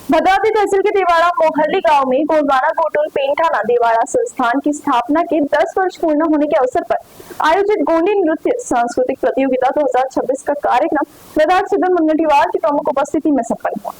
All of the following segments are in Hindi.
भद्रावती तहसील के देवाड़ा मोहल्ली गांव में गोंडवाना गोटुल पेंठाना देवाड़ा संस्थान की स्थापना के 10 वर्ष पूर्ण होने के अवसर पर आयोजित गोंडी नृत्य सांस्कृतिक प्रतियोगिता 2026 का कार्यक्रम विधायक सुधर मुनगंटीवार की प्रमुख उपस्थिति में संपन्न हुआ।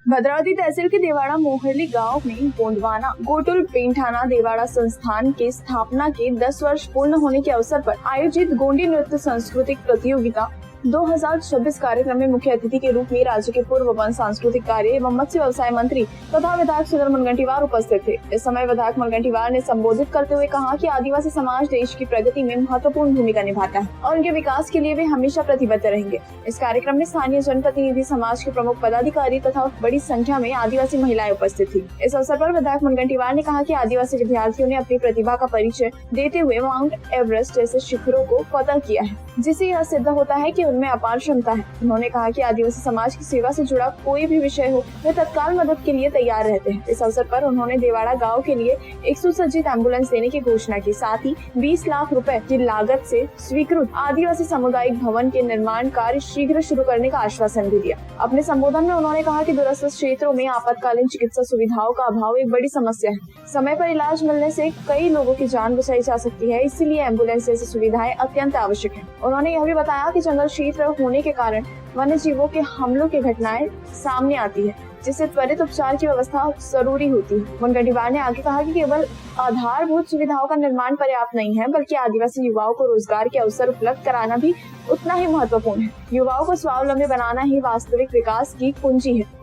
भद्रावती तहसील के देवाड़ा मोहल्ली गांव में गोंडवाना गोटुल पेंठाना देवाड़ा संस्थान के स्थापना के 10 वर्ष पूर्ण होने के अवसर पर आयोजित गोंडी नृत्य सांस्कृतिक प्रतियोगिता 2026 कार्यक्रम में मुख्य अतिथि के रूप में राज्य के पूर्व वन सांस्कृतिक कार्य एवं मत्स्य व्यवसाय मंत्री तथा विधायक सुधर मुनगंटीवार उपस्थित थे। इस समय विधायक मुनगंटीवार ने संबोधित करते हुए कहा कि आदिवासी समाज देश की प्रगति में महत्वपूर्ण भूमिका निभाता है और उनके विकास के लिए वे हमेशा प्रतिबद्ध रहेंगे। इस कार्यक्रम में स्थानीय जनप्रतिनिधि, समाज के प्रमुख पदाधिकारी तथा बड़ी संख्या में आदिवासी महिलाएं उपस्थित थी। इस अवसर पर विधायक मुनगंटीवार ने कहा कि आदिवासी विद्यार्थियों ने अपनी प्रतिभा का परिचय देते हुए माउंट एवरेस्ट जैसे शिखरों को फतह किया है, जिससे यह सिद्ध होता है कि उनमें अपार क्षमता है। उन्होंने कहा कि आदिवासी समाज की सेवा से जुड़ा कोई भी विषय हो, वे तत्काल मदद के लिए तैयार रहते हैं। इस अवसर पर उन्होंने देवाड़ा गांव के लिए एक सुसज्जित एम्बुलेंस देने की घोषणा की। साथ ही 20 लाख रुपए की लागत से स्वीकृत आदिवासी सामुदायिक भवन के निर्माण कार्य शीघ्र शुरू करने का आश्वासन भी दिया। अपने संबोधन में उन्होंने कहा कि दूरस्थ क्षेत्रों में आपातकालीन चिकित्सा सुविधाओं का अभाव एक बड़ी समस्या है। समय पर इलाज मिलने से कई लोगों की जान बचाई जा सकती है, इसीलिए एम्बुलेंस जैसी सुविधाएं अत्यंत आवश्यक है। उन्होंने यह भी बताया कि जंगल क्षेत्र होने के कारण वन्य जीवों के हमलों की घटनाएं सामने आती है, जिससे त्वरित उपचार की व्यवस्था जरूरी होती है। मुनगंटीवार ने आगे कहा कि केवल आधारभूत सुविधाओं का निर्माण पर्याप्त नहीं है, बल्कि आदिवासी युवाओं को रोजगार के अवसर उपलब्ध कराना भी उतना ही महत्वपूर्ण है। युवाओं को स्वावलंबी बनाना ही वास्तविक विकास की कुंजी है।